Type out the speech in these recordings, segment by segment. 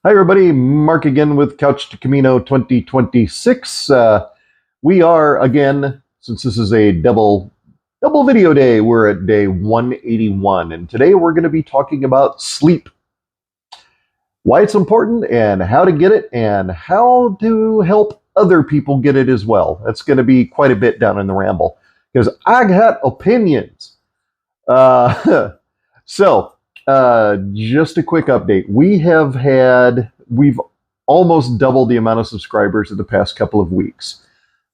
Hi, everybody. Mark again with Couch to Camino 2026. We are again, since this is a double video day, we're at day 181, and today we're going to be talking about sleep, why it's important, and how to get it, and how to help other people get it as well. That's going to be quite a bit down in the ramble because I got opinions. Just a quick update. We've almost doubled the amount of subscribers in the past couple of weeks.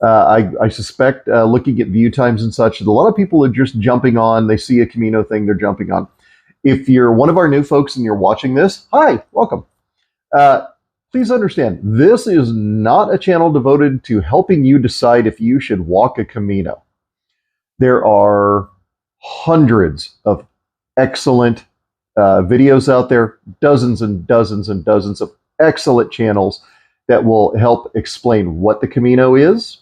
I suspect, looking at view times and such, a lot of people are just jumping on. They see a Camino thing, they're jumping on. If you're one of our new folks and you're watching this, hi, welcome. Please understand, this is not a channel devoted to helping you decide if you should walk a Camino. There are hundreds of excellent videos out there, dozens and dozens and dozens of excellent channels that will help explain what the Camino is,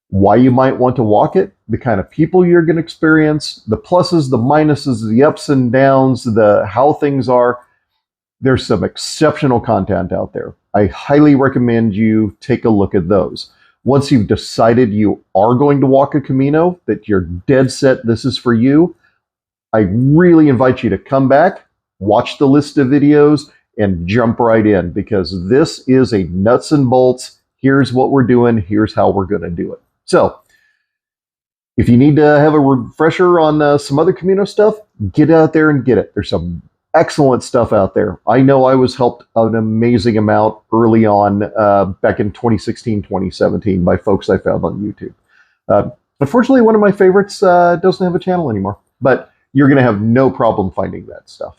why you might want to walk it, the kind of people you're going to experience, the pluses, the minuses, the ups and downs, how things are. There's some exceptional content out there. I highly recommend you take a look at those. Once you've decided you are going to walk a Camino, that you're dead set this is for you, I really invite you to come back, watch the list of videos, and jump right in, because this is a nuts and bolts, here's what we're doing, here's how we're going to do it. So, if you need to have a refresher on some other Camino stuff, get out there and get it. There's some excellent stuff out there. I know I was helped an amazing amount early on, back in 2016, 2017, by folks I found on YouTube. Unfortunately, one of my favorites doesn't have a channel anymore, but you're going to have no problem finding that stuff.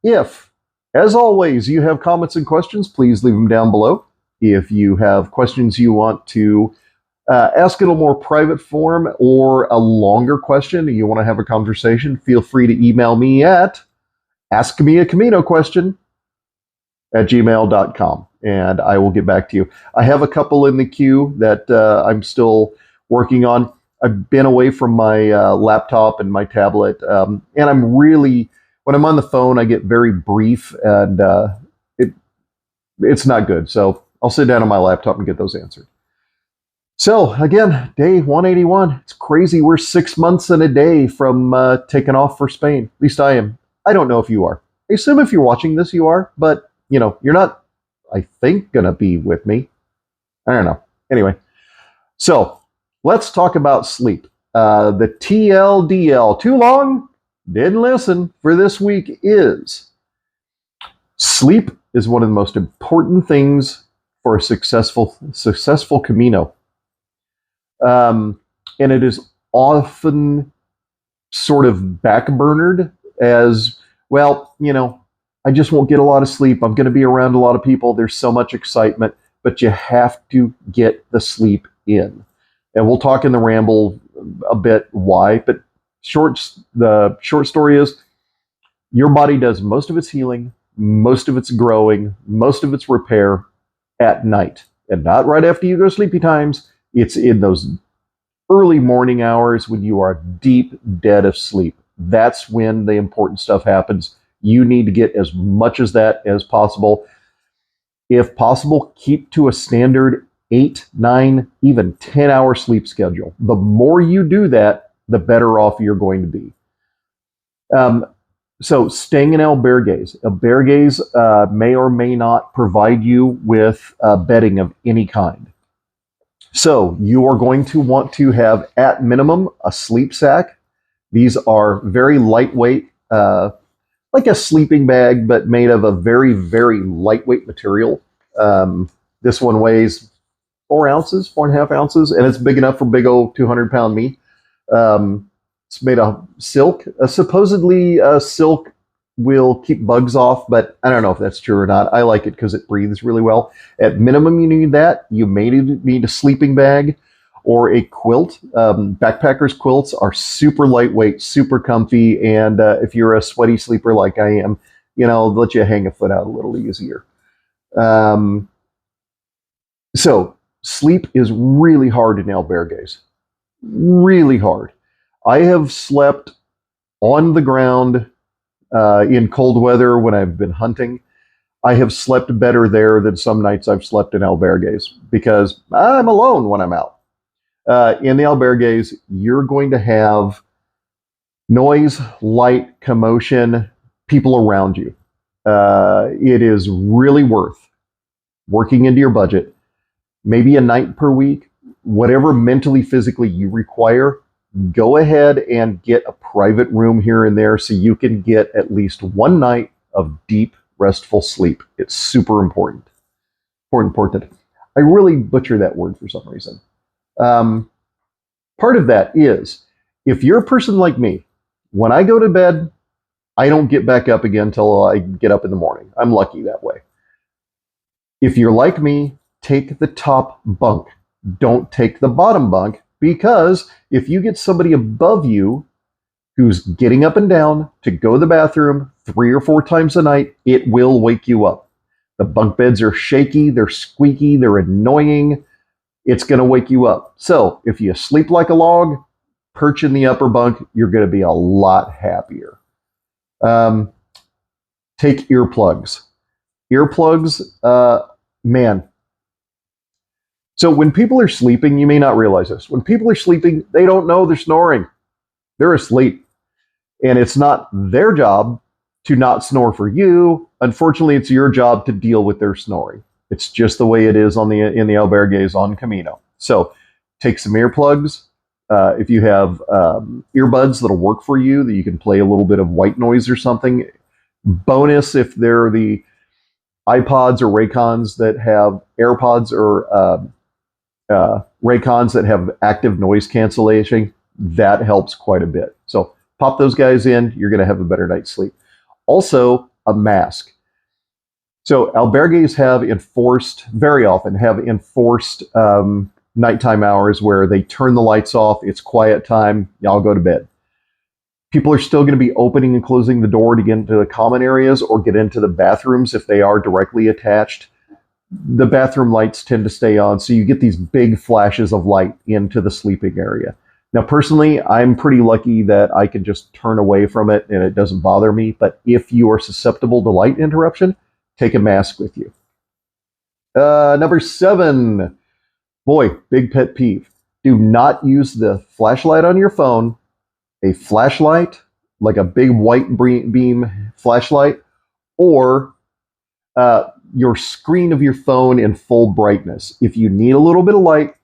If, as always, you have comments and questions, please leave them down below. If you have questions you want to ask in a more private form or a longer question and you want to have a conversation, feel free to email me at askmeacaminoquestion@gmail.com, and I will get back to you. I have a couple in the queue that I'm still working on. I've been away from my laptop and my tablet, and I'm really, when I'm on the phone, I get very brief, and it's not good. So I'll sit down on my laptop and get those answered. So again, day 181. It's crazy. We're 6 months and a day from taking off for Spain. At least I am. I don't know if you are. I assume if you're watching this, you are, but you're not, I think, gonna be with me. I don't know. Anyway, so let's talk about sleep. The TLDL, too long, didn't listen, for this week is sleep is one of the most important things for a successful Camino. And it is often sort of backburnered as, well, I just won't get a lot of sleep. I'm going to be around a lot of people. There's so much excitement, but you have to get the sleep in. And we'll talk in the ramble a bit why, but the short story is your body does most of its healing, most of its growing, most of its repair at night, and not right after you go sleepy times. It's in those early morning hours when you are deep dead of sleep. That's when the important stuff happens. You need to get as much as that as possible. If possible, keep to a standard 8, 9, even 10-hour sleep schedule. The more you do that, the better off you're going to be. So staying in albergues. Albergues may or may not provide you with bedding of any kind. So you are going to want to have, at minimum, a sleep sack. These are very lightweight, like a sleeping bag, but made of a very, very lightweight material. This one weighs 4.5 ounces, and it's big enough for big old 200-pound me. It's made of silk. Supposedly, silk will keep bugs off, but I don't know if that's true or not. I like it because it breathes really well. At minimum, you need that. You may need a sleeping bag or a quilt. Backpackers' quilts are super lightweight, super comfy, and if you're a sweaty sleeper like I am, they'll let you hang a foot out a little easier. So sleep is really hard in albergues. Really hard. I have slept on the ground in cold weather when I've been hunting. I have slept better there than some nights I've slept in albergues because I'm alone when I'm out. In the albergues, you're going to have noise, light, commotion, people around you. It is really worth working into your budget, maybe a night per week, whatever mentally, physically you require. Go ahead and get a private room here and there so you can get at least one night of deep, restful sleep. It's super important. Important. I really butcher that word for some reason. Part of that is, if you're a person like me, when I go to bed, I don't get back up again until I get up in the morning. I'm lucky that way. If you're like me, take the top bunk. Don't take the bottom bunk, because if you get somebody above you who's getting up and down to go to the bathroom 3 or 4 times a night, it will wake you up. The bunk beds are shaky, they're squeaky, they're annoying. It's going to wake you up. So if you sleep like a log, perch in the upper bunk, you're going to be a lot happier. Take earplugs. Earplugs, man. So when people are sleeping, you may not realize this. When people are sleeping, they don't know they're snoring. They're asleep. And it's not their job to not snore for you. Unfortunately, it's your job to deal with their snoring. It's just the way it is in the albergues on Camino. So take some earplugs. If you have earbuds that'll work for you, that you can play a little bit of white noise or something. Bonus if they're the iPods or Raycons that have AirPods or Raycons that have active noise cancellation, that helps quite a bit. So pop those guys in, you're going to have a better night's sleep. Also, a mask. So albergues very often have enforced nighttime hours where they turn the lights off, it's quiet time, y'all go to bed. People are still going to be opening and closing the door to get into the common areas or get into the bathrooms if they are directly attached. The bathroom lights tend to stay on, so you get these big flashes of light into the sleeping area. Now, personally, I'm pretty lucky that I can just turn away from it and it doesn't bother me, but if you are susceptible to light interruption, take a mask with you. Number 7, boy, big pet peeve. Do not use the flashlight on your phone, a flashlight, like a big white beam flashlight, or your screen of your phone in full brightness. If you need a little bit of light,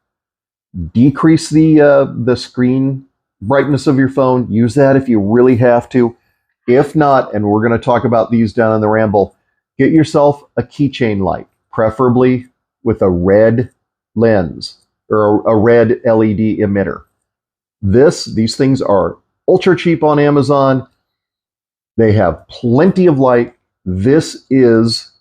decrease the screen brightness of your phone. Use that if you really have to. If not, and we're going to talk about these down in the ramble, get yourself a keychain light, preferably with a red lens or a red LED emitter. These things are ultra cheap on Amazon. They have plenty of light. This is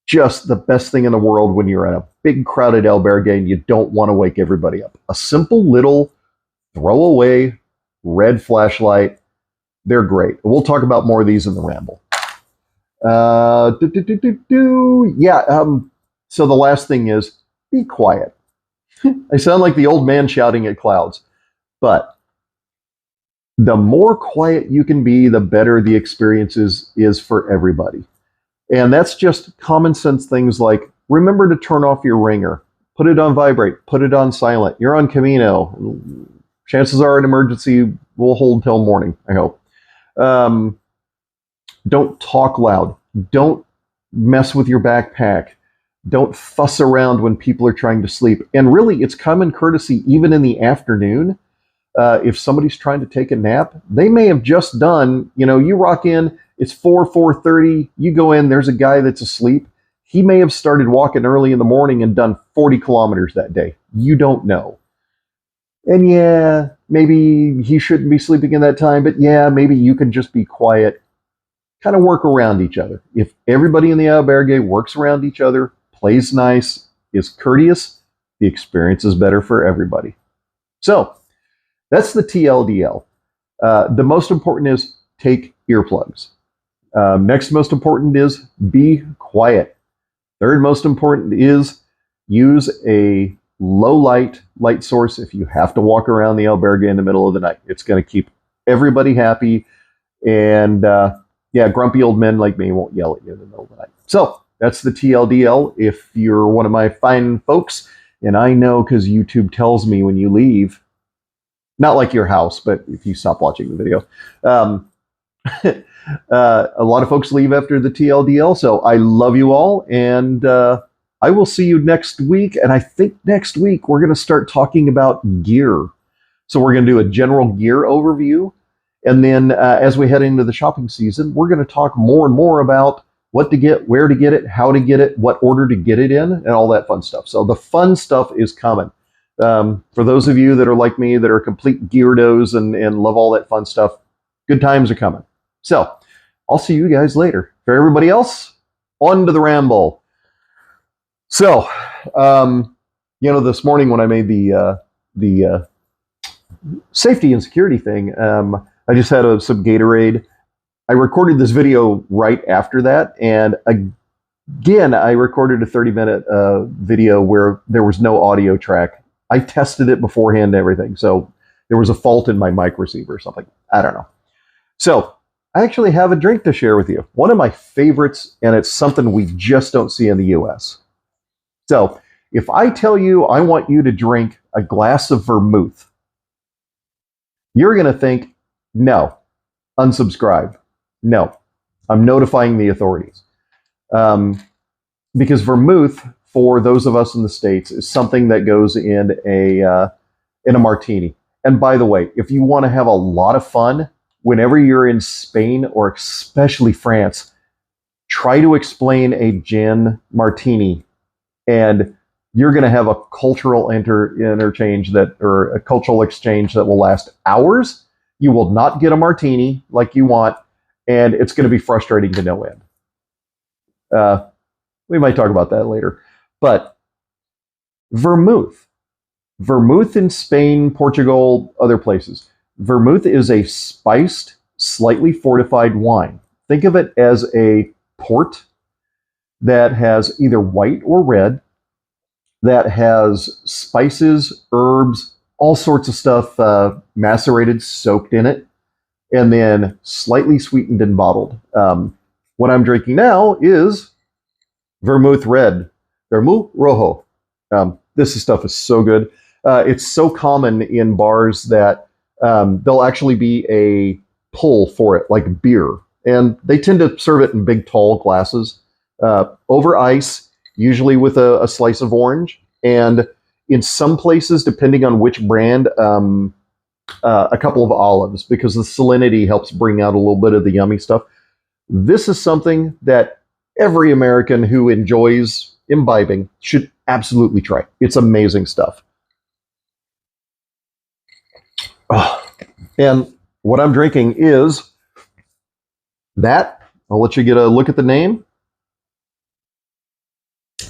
just the best thing in the world when you're at a big crowded albergue and you don't want to wake everybody up. A simple little throwaway red flashlight. They're great. We'll talk about more of these in the ramble. So the last thing is be quiet. I sound like the old man shouting at clouds, but the more quiet you can be, the better the experience is for everybody. And that's just common sense things like remember to turn off your ringer, put it on vibrate, put it on silent. You're on Camino. Chances are an emergency will hold till morning, I hope. Don't talk loud. Don't mess with your backpack. Don't fuss around when people are trying to sleep. And really, it's common courtesy, even in the afternoon. If somebody's trying to take a nap, they may have just done, you rock in, it's 4:30, you go in, there's a guy that's asleep. He may have started walking early in the morning and done 40 kilometers that day. You don't know. And yeah, maybe he shouldn't be sleeping in that time, but yeah, maybe you can just be quiet. Kind of work around each other. If everybody in the albergue works around each other, plays nice, is courteous, the experience is better for everybody. So, that's the TLDL. The most important is take earplugs. Next most important is be quiet. Third most important is use a low light source if you have to walk around the albergue in the middle of the night. It's going to keep everybody happy. And grumpy old men like me won't yell at you in the middle of the night. So that's the TLDL. If you're one of my fine folks, and I know because YouTube tells me when you leave, not like your house, but if you stop watching the video, a lot of folks leave after the TLDL. So I love you all, and I will see you next week. And I think next week we're going to start talking about gear. So we're going to do a general gear overview. And then as we head into the shopping season, we're going to talk more and more about what to get, where to get it, how to get it, what order to get it in, and all that fun stuff. So the fun stuff is coming. For those of you that are like me, that are complete geardos and love all that fun stuff, good times are coming. So I'll see you guys later. For everybody else, on to the ramble. So, this morning when I made the safety and security thing, I just had some Gatorade. I recorded this video right after that, and again, I recorded a 30-minute video where there was no audio track. I tested it beforehand and everything, so there was a fault in my mic receiver or something. I don't know. So I actually have a drink to share with you. One of my favorites, and it's something we just don't see in the US. So if I tell you I want you to drink a glass of vermouth, you're going to think, no, unsubscribe. No, I'm notifying the authorities. Because vermouth, for those of us in the States, is something that goes in a martini. And by the way, if you want to have a lot of fun, whenever you're in Spain or especially France, try to explain a gin martini, and you're going to have a cultural interchange or a cultural exchange that will last hours. You will not get a martini like you want, and it's going to be frustrating to no end. We might talk about that later. But vermouth. Vermouth in Spain, Portugal, other places. Vermouth is a spiced, slightly fortified wine. Think of it as a port that has either white or red, that has spices, herbs, all sorts of stuff macerated, soaked in it, and then slightly sweetened and bottled. What I'm drinking now is vermouth red, vermouth rojo. This stuff is so good. It's so common in bars that there'll actually be a pull for it, like beer. And they tend to serve it in big, tall glasses over ice, usually with a slice of orange. And in some places, depending on which brand, a couple of olives, because the salinity helps bring out a little bit of the yummy stuff. This is something that every American who enjoys imbibing should absolutely try. It's amazing stuff. Oh, and what I'm drinking is that. I'll let you get a look at the name.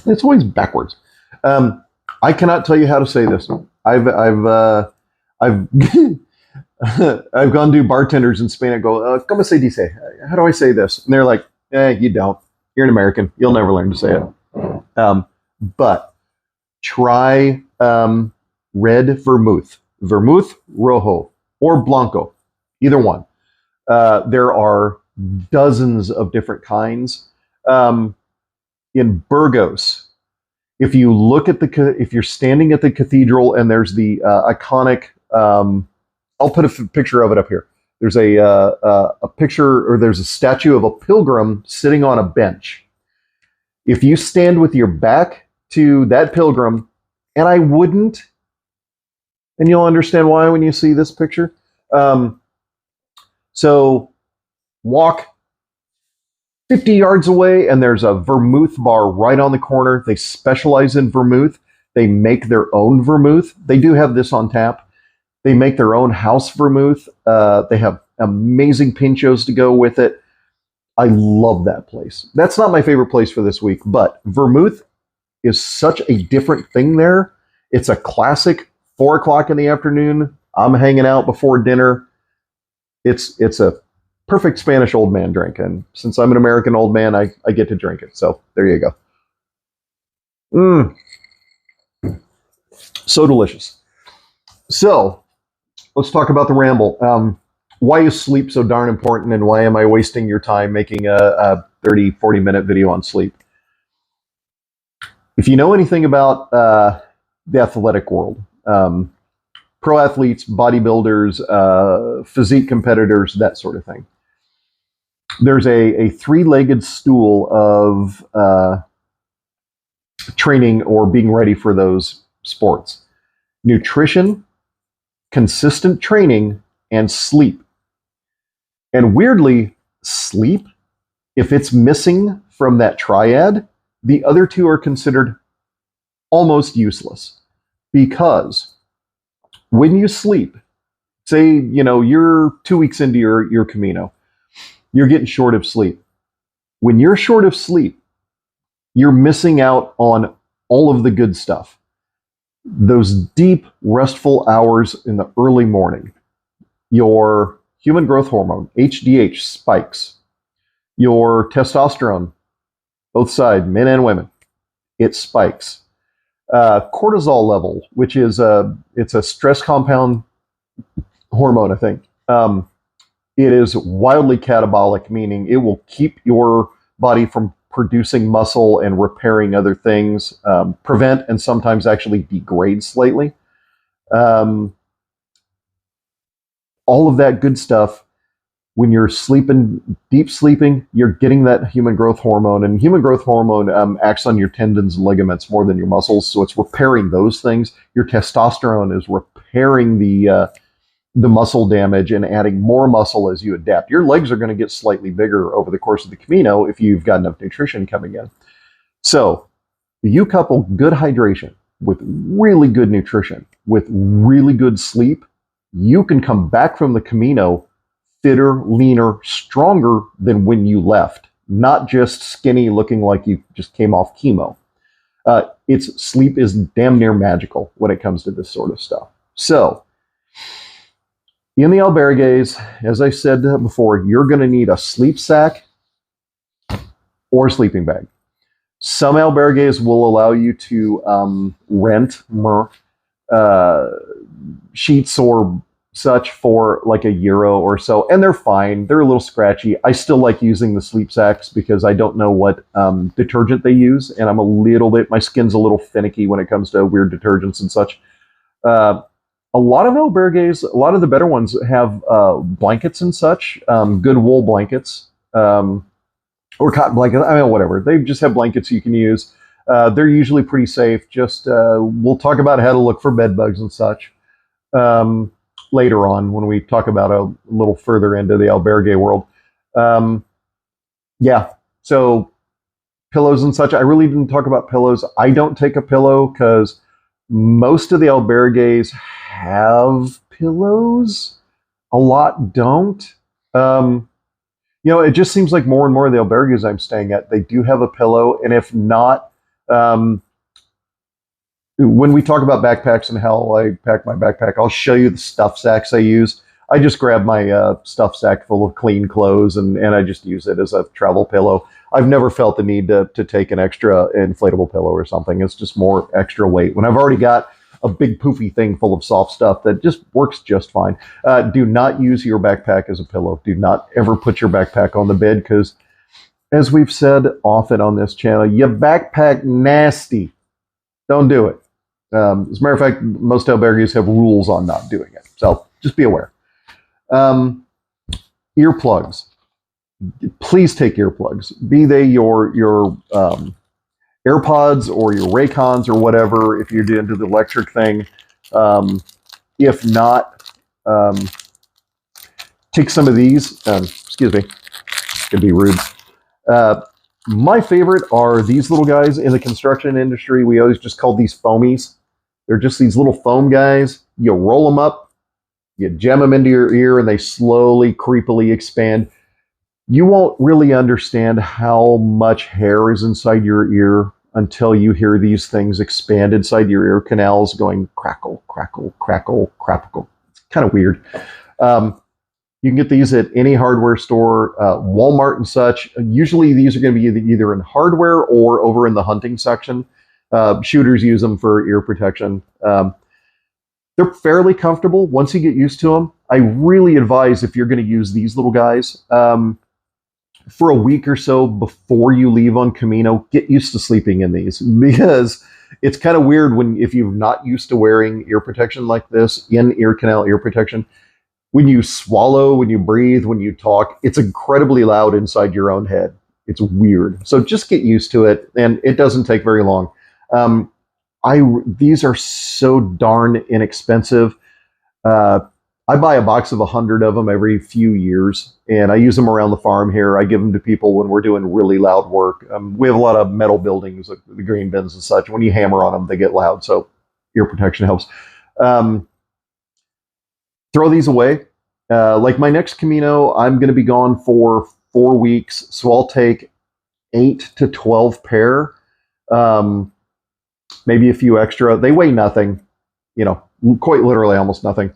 It's always backwards. I cannot tell you how to say this. I've I've gone to bartenders in Spain and go, ¿Cómo se dice? How do I say this? And they're like, you don't. You're an American. You'll never learn to say it. But try red vermouth. Vermouth rojo or blanco. Either one. There are dozens of different kinds. In Burgos, if you look at if you're standing at the cathedral and there's the iconic, I'll put a picture of it up here. There's a picture, or there's a statue of a pilgrim sitting on a bench. If you stand with your back to that pilgrim, and I wouldn't, and you'll understand why when you see this picture. So walk 50 yards away, and there's a vermouth bar right on the corner. They specialize in vermouth. They make their own vermouth. They do have this on tap. They make their own house vermouth. They have amazing pinchos to go with it. I love that place. That's not my favorite place for this week, but vermouth is such a different thing there. It's a classic 4 o'clock in the afternoon. I'm hanging out before dinner. It's a perfect Spanish old man drink. And since I'm an American old man, I get to drink it. So there you go. So delicious. So let's talk about the ramble. Why is sleep so darn important, and why am I wasting your time making a 30, 40-minute video on sleep. If you know anything about the athletic world, pro athletes, bodybuilders, physique competitors, that sort of thing, there's a three-legged stool of training or being ready for those sports: nutrition, consistent training, and sleep. And weirdly, sleep, if it's missing from that triad, the other two are considered almost useless. Because when you sleep, say, you're 2 weeks into your Camino, you're getting short of sleep. When you're short of sleep, you're missing out on all of the good stuff. Those deep, restful hours in the early morning, your human growth hormone, HGH, spikes. Your testosterone, both sides, men and women, it spikes. Cortisol level, which is it's a stress compound hormone, I think. It is wildly catabolic, meaning it will keep your body from producing muscle and repairing other things, prevent and sometimes actually degrade slightly. All of that good stuff. When you're sleeping, deep sleeping, you're getting that human growth hormone, and human growth hormone acts on your tendons and ligaments more than your muscles, so it's repairing those things. Your testosterone is repairing the muscle damage and adding more muscle as you adapt. Your legs are going to get slightly bigger over the course of the Camino if you've got enough nutrition coming in. So you couple good hydration with really good nutrition, with really good sleep, you can come back from the Camino fitter, leaner, stronger than when you left. Not just skinny, looking like you just came off chemo. Sleep is damn near magical when it comes to this sort of stuff. So, in the albergues, as I said before, you're going to need a sleep sack or a sleeping bag. Some albergues will allow you to rent sheets or such for like €1 or so, and they're fine. They're a little scratchy. I still like using the sleep sacks because I don't know what detergent they use, and my skin's a little finicky when it comes to weird detergents and such. A lot of albergues, a lot of the better ones have blankets and such, good wool blankets, or cotton blankets, whatever. They just have blankets you can use. They're usually pretty safe. Just we'll talk about how to look for bed bugs and such later on when we talk about a little further into the albergue world. So pillows and such. I really didn't talk about pillows. I don't take a pillow because most of the albergues have pillows. A lot don't. It just seems like more and more of the albergues I'm staying at, they do have a pillow. And if not, when we talk about backpacks and how I pack my backpack, I'll show you the stuff sacks I use. I just grab my stuff sack full of clean clothes and I just use it as a travel pillow. I've never felt the need to take an extra inflatable pillow or something. It's just more extra weight when I've already got a big poofy thing full of soft stuff that just works just fine. Do not use your backpack as a pillow. Do not ever put your backpack on the bed because, as we've said often on this channel, your backpack nasty. Don't do it. As a matter of fact, most albergues have rules on not doing it. So just be aware. Earplugs. Please take earplugs. Be they your AirPods or your Raycons or whatever, if you're into the electric thing. If not, take some of these. Excuse me. Could be rude. My favorite are these little guys in the construction industry. We always just call these foamies. They're just these little foam guys. You roll them up, you jam them into your ear, and they slowly, creepily expand. You won't really understand how much hair is inside your ear until you hear these things expand inside your ear canals going crackle, crackle, crackle, crackle. It's kind of weird. You can get these at any hardware store, Walmart and such. Usually these are going to be either in hardware or over in the hunting section. Shooters use them for ear protection. They're fairly comfortable once you get used to them. I really advise, if you're going to use these little guys, for a week or so before you leave on Camino, get used to sleeping in these, because it's kind of weird if you're not used to wearing ear protection like this, in ear canal ear protection. When you swallow, when you breathe, when you talk, it's incredibly loud inside your own head. It's weird. So just get used to it, and it doesn't take very long. These are so darn inexpensive. I buy a box of 100 of them every few years, and I use them around the farm here. I give them to people when we're doing really loud work. We have a lot of metal buildings, like the green bins and such. When you hammer on them, they get loud, so ear protection helps. Throw these away. Like my next Camino, I'm going to be gone for 4 weeks, so I'll take 8 to 12 pair, maybe a few extra. They weigh nothing, quite literally almost nothing.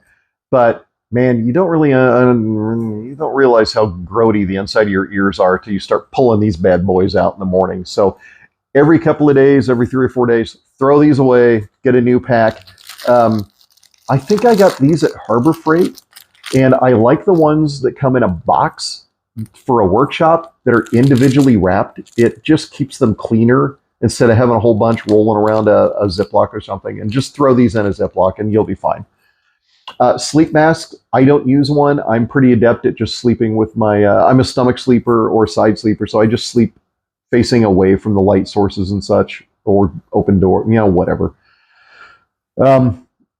But man, you don't realize how grody the inside of your ears are till you start pulling these bad boys out in the morning. So every couple of days, every 3 or 4 days, throw these away, get a new pack. I think I got these at Harbor Freight, and I like the ones that come in a box for a workshop that are individually wrapped. It just keeps them cleaner instead of having a whole bunch rolling around a Ziploc or something. And just throw these in a Ziploc and you'll be fine. Sleep masks, I don't use one. I'm pretty adept at just sleeping with my, I'm a stomach sleeper or side sleeper, so I just sleep facing away from the light sources and such, or open door, whatever.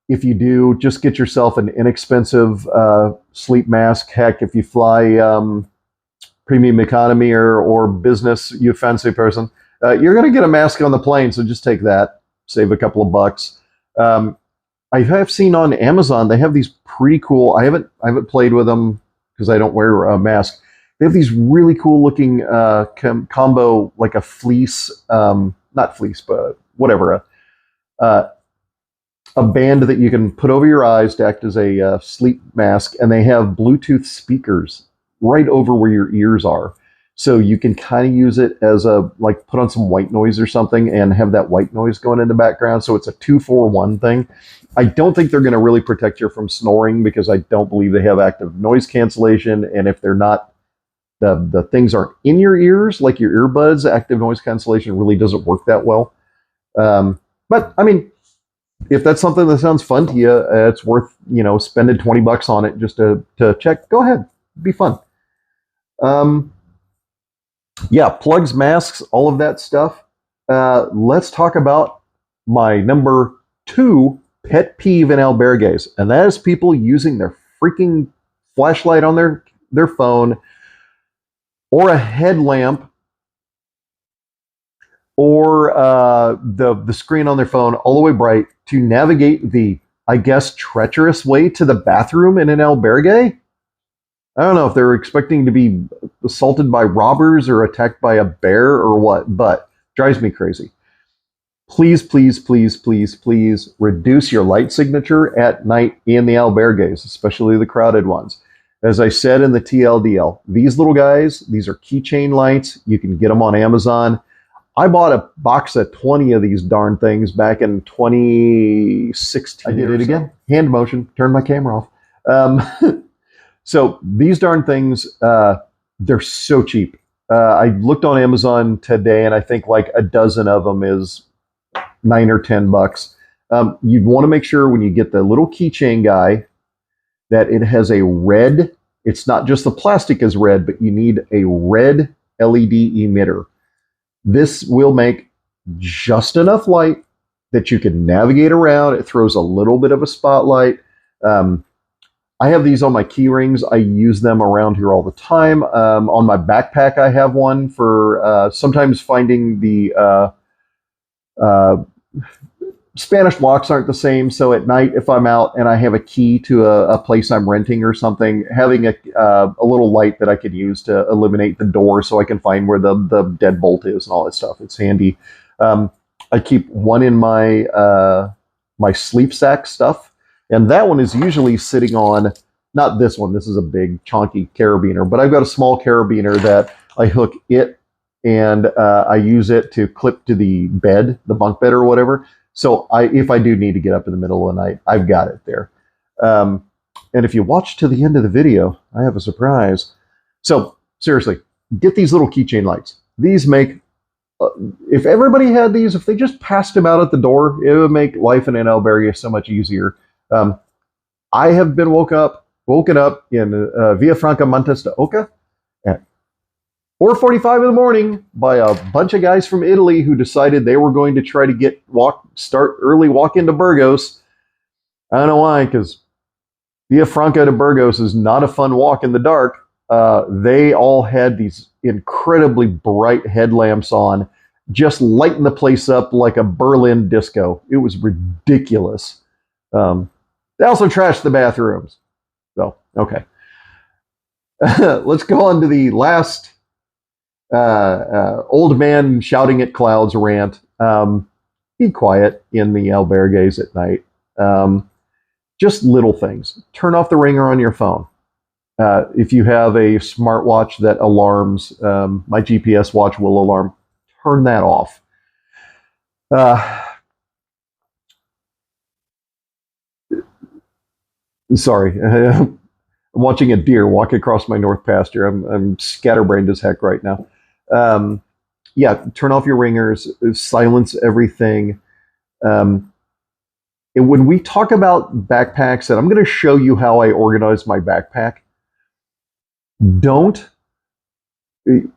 If you do, just get yourself an inexpensive sleep mask. Heck, if you fly premium economy or business, you a fancy person, you're going to get a mask on the plane, so just take that. Save a couple of bucks. I have seen on Amazon, they have these pretty cool, I haven't played with them because I don't wear a mask. They have these really cool looking combo, like a fleece, not fleece, but whatever, a band that you can put over your eyes to act as a sleep mask, and they have Bluetooth speakers right over where your ears are. So you can kind of use it as like put on some white noise or something and have that white noise going in the background. So it's a 2-for-1 thing. I don't think they're going to really protect you from snoring, because I don't believe they have active noise cancellation. And if they're not, the things aren't in your ears, like your earbuds, active noise cancellation really doesn't work that well. But I mean, if that's something that sounds fun to you, it's worth, spending $20 on it just to check. Go ahead. It'd be fun. Yeah, plugs, masks, all of that stuff. Let's talk about my number 2 pet peeve in albergues, and that is people using their freaking flashlight on their phone, or a headlamp, or the screen on their phone all the way bright to navigate the, I guess, treacherous way to the bathroom in an albergue. I don't know if they're expecting to be assaulted by robbers or attacked by a bear or what, but drives me crazy. Please, please, please, please, please reduce your light signature at night in the albergues, especially the crowded ones. As I said in the TLDL, these little guys, these are keychain lights. You can get them on Amazon. I bought a box of 20 of these darn things back in 2016. I did it again. Hand motion, turned my camera off. So these darn things, they're so cheap. I looked on Amazon today, and I think like a dozen of them is $9 or $10. You'd want to make sure when you get the little keychain guy that it has a red, it's not just the plastic is red, but you need a red LED emitter. This will make just enough light that you can navigate around. It throws a little bit of a spotlight. I have these on my key rings. I use them around here all the time. On my backpack, I have one for sometimes finding the Spanish locks aren't the same. So at night, if I'm out and I have a key to a place I'm renting or something, having a little light that I could use to illuminate the door so I can find where the deadbolt is and all that stuff. It's handy. I keep one in my my sleep sack stuff. And that one is usually sitting on, not this one, this is a big chunky carabiner, but I've got a small carabiner that I hook it, and I use it to clip to the bed, the bunk bed or whatever. So if I do need to get up in the middle of the night, I've got it there. And if you watch to the end of the video, I have a surprise. So seriously, get these little keychain lights. These make, if everybody had these, if they just passed them out at the door, it would make life in an albergue so much easier. I have been woken up in Villafranca Montes de Oca at 4:45 in the morning by a bunch of guys from Italy who decided they were going to try to start early walk into Burgos. I don't know why, because Villafranca to Burgos is not a fun walk in the dark. They all had these incredibly bright headlamps on, just lighting the place up like a Berlin disco. It was ridiculous. They also trashed the bathrooms. So, okay. Let's go on to the last old man shouting at clouds rant. Be quiet in the albergues at night. Just little things. Turn off the ringer on your phone. If you have a smartwatch that alarms, my GPS watch will alarm. Turn that off. Sorry, I'm watching a deer walk across my north pasture. I'm scatterbrained as heck right now. Yeah, turn off your ringers, silence everything. And when we talk about backpacks, and I'm going to show you how I organize my backpack, don't in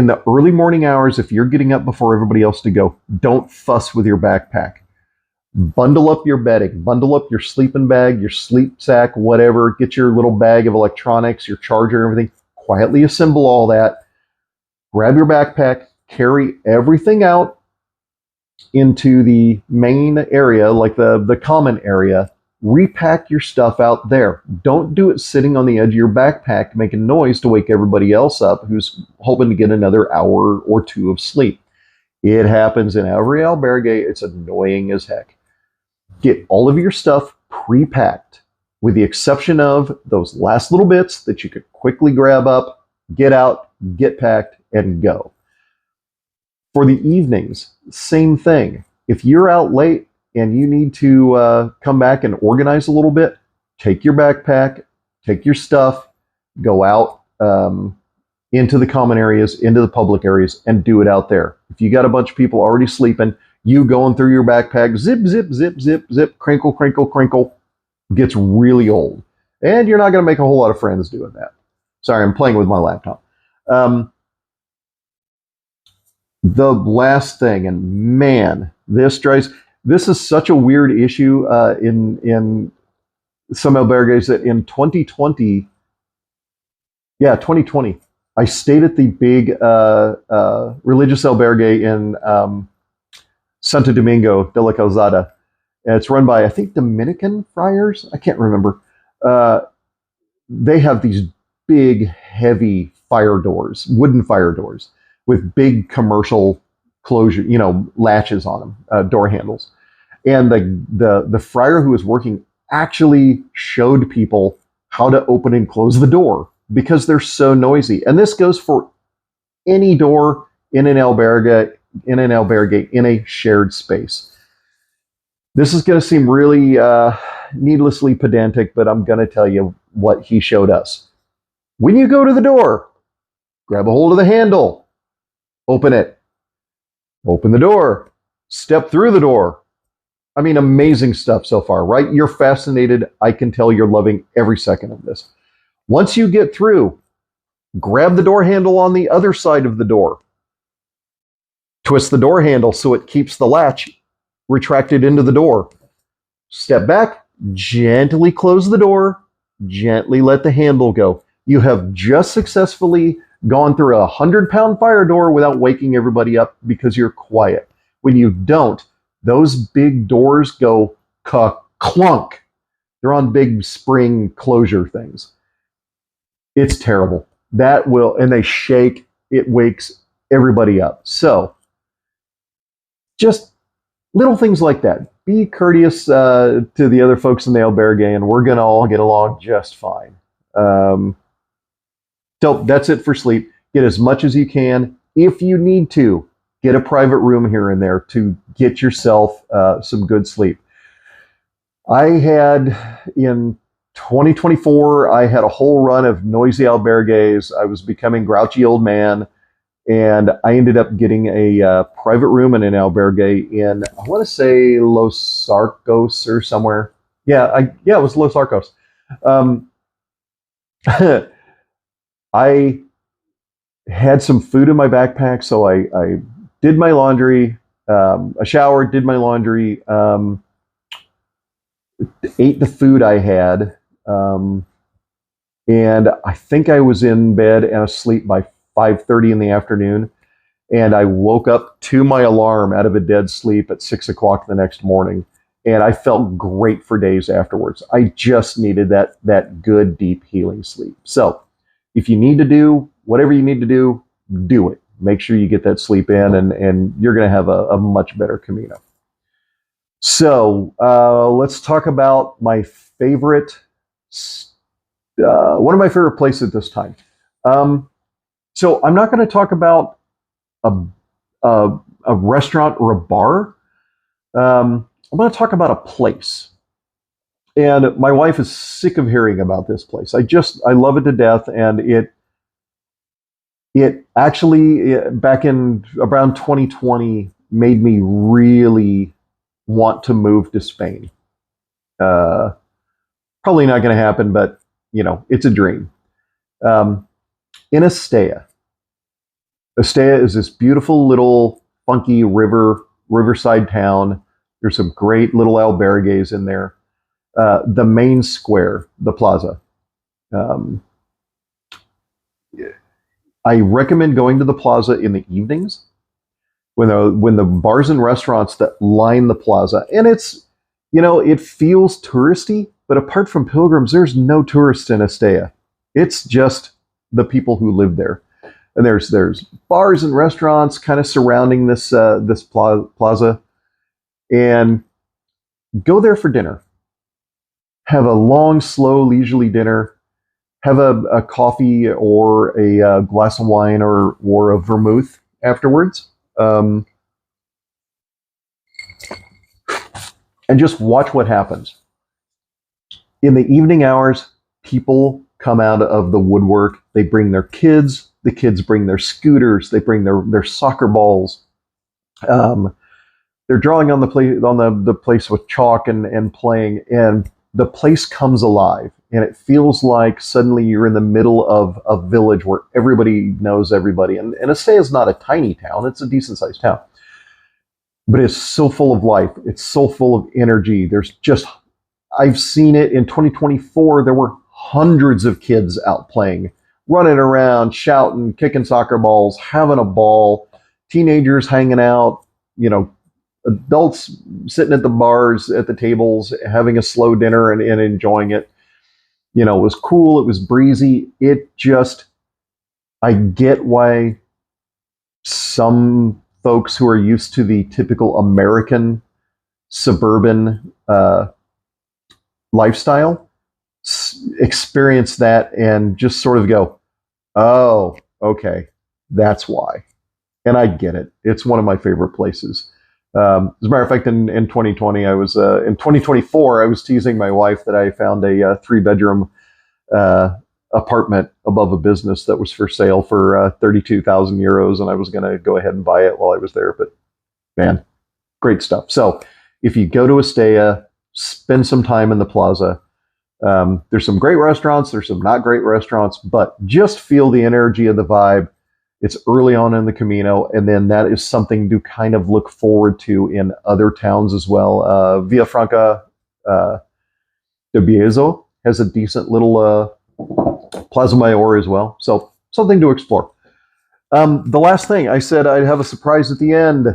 the early morning hours, if you're getting up before everybody else to go, don't fuss with your backpack. Bundle up your bedding, bundle up your sleeping bag, your sleep sack, whatever. Get your little bag of electronics, your charger, everything. Quietly assemble all that. Grab your backpack, carry everything out into the main area, like the common area. Repack your stuff out there. Don't do it sitting on the edge of your backpack making noise to wake everybody else up who's hoping to get another hour or two of sleep. It happens in every albergue. It's annoying as heck. Get all of your stuff pre-packed, with the exception of those last little bits that you could quickly grab up, get out, get packed, and go. For the evenings, same thing. If you're out late and you need to come back and organize a little bit, take your backpack, take your stuff, go out into the common areas, into the public areas, and do it out there. If you got a bunch of people already sleeping, you going through your backpack, zip, zip, zip, zip, zip, crinkle, crinkle, crinkle, gets really old. And you're not going to make a whole lot of friends doing that. Sorry, I'm playing with my laptop. The last thing, and man, this is such a weird issue in some albergues that in 2020, I stayed at the big religious albergue in Santo Domingo de la Calzada. And it's run by, I think, Dominican friars. I can't remember. They have these big, heavy fire doors, wooden fire doors, with big commercial closure, latches on them, door handles. And the friar who was working actually showed people how to open and close the door because they're so noisy. And this goes for any door in an albergue, in a shared space. This is going to seem really needlessly pedantic, but I'm going to tell you what he showed us. When you go to the door, grab a hold of the handle, open it, open the door, step through the door. I mean, amazing stuff so far, right? You're fascinated. I can tell you're loving every second of this. Once you get through, grab the door handle on the other side of the door. Twist the door handle so it keeps the latch retracted into the door. Step back, gently close the door, gently let the handle go. You have just successfully gone through a 100-pound fire door without waking everybody up because you're quiet. When you don't, those big doors go clunk. They're on big spring closure things. It's terrible. And they shake. It wakes everybody up. So, just little things like that. Be courteous to the other folks in the albergue, and we're going to all get along just fine. So that's it for sleep. Get as much as you can. If you need to, get a private room here and there to get yourself some good sleep. I had, in 2024, I had a whole run of noisy albergues. I was becoming grouchy old man, and I ended up getting a private room in an albergue in, I want to say, Los Arcos or somewhere. Yeah, it was Los Arcos. Um, I had some food in my backpack, so I did my laundry. I showered, did my laundry, ate the food I had, and I think I was in bed and asleep by 5:30 in the afternoon. And I woke up to my alarm out of a dead sleep at 6 o'clock the next morning, and I felt great for days afterwards. I just needed that good, deep healing sleep. So, if you need to do whatever you need to do it. Make sure you get that sleep in, and you're going to have a much better Camino. So, let's talk about my favorite, one of my favorite places at this time. So, I'm not going to talk about a, a restaurant or a bar. I'm going to talk about a place. And my wife is sick of hearing about this place. I love it to death. And it actually, back in around 2020, made me really want to move to Spain. Probably not going to happen, but it's a dream. In Estella. Estella is this beautiful little funky riverside town. There's some great little albergues in there. The main square, the plaza. I recommend going to the plaza in the evenings when the bars and restaurants that line the plaza, and it feels touristy, but apart from pilgrims, there's no tourists in Estella. It's just the people who live there. And there's bars and restaurants kind of surrounding this plaza, and go there for dinner. Have a long, slow, leisurely dinner. Have a coffee or a glass of wine or a vermouth afterwards, and just watch what happens. In the evening hours, people come out of the woodwork. They bring their kids. The kids bring their scooters. They bring their soccer balls. They're drawing on the place with chalk and playing, and the place comes alive. And it feels like suddenly you're in the middle of a village where everybody knows everybody. And Estella is not a tiny town; it's a decent sized town, but it's so full of life. It's so full of energy. I've seen it in 2024. There were hundreds of kids out playing, running around, shouting, kicking soccer balls, having a ball, teenagers hanging out, adults sitting at the bars, at the tables, having a slow dinner and enjoying it. It was cool. It was breezy. I get why some folks who are used to the typical American suburban lifestyle experience that and just sort of go, oh, okay, that's why. And I get it. It's one of my favorite places. As a matter of fact, in 2020, in 2024, I was teasing my wife that I found a 3-bedroom apartment above a business that was for sale for 32,000 euros, and I was going to go ahead and buy it while I was there. But man, great stuff. So if you go to Estella, spend some time in the plaza. There's some great restaurants. There's some not great restaurants, but just feel the energy of the vibe. It's early on in the Camino, and then that is something to kind of look forward to in other towns as well. Villafranca de Biezo has a decent little Plaza Mayor as well. So something to explore. The last thing, I said I'd have a surprise at the end.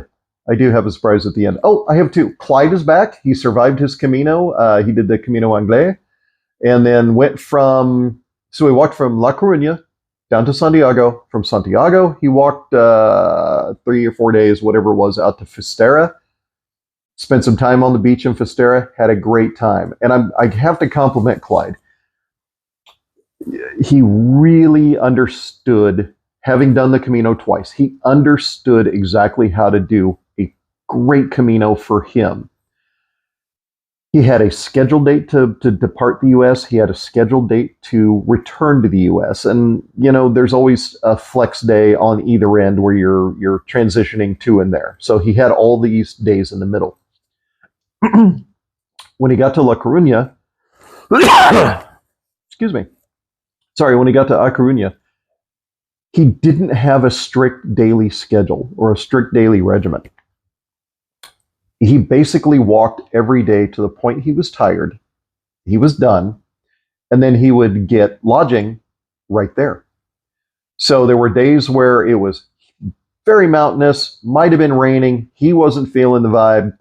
I do have a surprise at the end. Oh, I have two. Clyde is back. He survived his Camino. He did the Camino Anglais, and then so he walked from La Coruña down to Santiago. From Santiago, he walked 3 or 4 days, whatever it was, out to Fistera. Spent some time on the beach in Fistera. Had a great time. And I have to compliment Clyde. He really understood, having done the Camino twice, he understood exactly how to do a great Camino for him. He had a scheduled date to depart the U.S. He had a scheduled date to return to the U.S. And, you know, there's always a flex day on either end where you're transitioning to and there. So he had all these days in the middle. When he got to La Coruña, excuse me. Sorry, when he got to A Coruña, he didn't have a strict daily schedule or a strict daily regimen. He basically walked every day to the point he was tired, he was done, and then he would get lodging right there. So there were days where it was very mountainous, might have been raining, he wasn't feeling the vibe.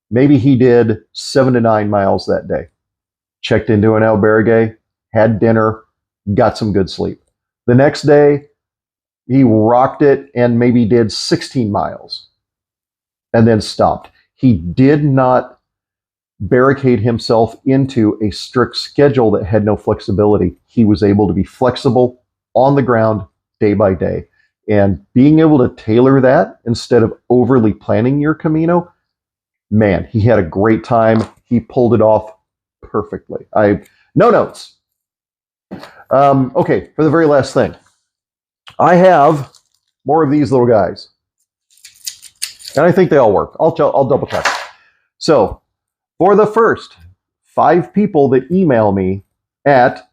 Maybe he did 7 to 9 miles that day. Checked into an albergue, had dinner, got some good sleep. The next day, he rocked it and maybe did 16 miles and then stopped. He did not barricade himself into a strict schedule that had no flexibility. He was able to be flexible on the ground day by day. And being able to tailor that instead of overly planning your Camino, man, he had a great time. He pulled it off perfectly. No notes. Okay, for the very last thing. I have more of these little guys. And I think they all work. I'll double check. So, for the first 5 people that email me at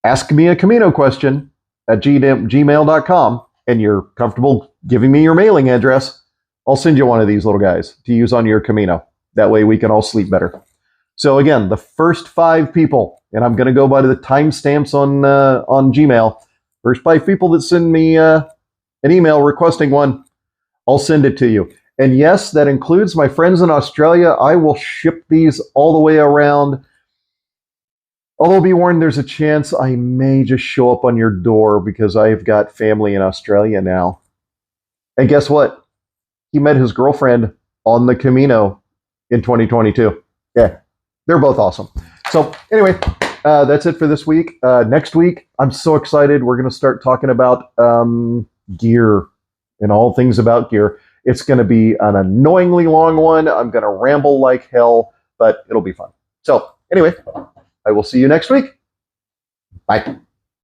askmeacaminoquestion@gmail.com, and you're comfortable giving me your mailing address, I'll send you one of these little guys to use on your Camino. That way we can all sleep better. So again, the first 5 people, and I'm going to go by the timestamps on Gmail. First 5 people that send me an email requesting one, I'll send it to you. And yes, that includes my friends in Australia. I will ship these all the way around. Although be warned, there's a chance I may just show up on your door because I've got family in Australia now. And guess what? He met his girlfriend on the Camino in 2022. Yeah, they're both awesome. So anyway, that's it for this week. Next week, I'm so excited. We're going to start talking about gear and all things about gear. It's going to be an annoyingly long one. I'm going to ramble like hell, but it'll be fun. So anyway, I will see you next week. Bye.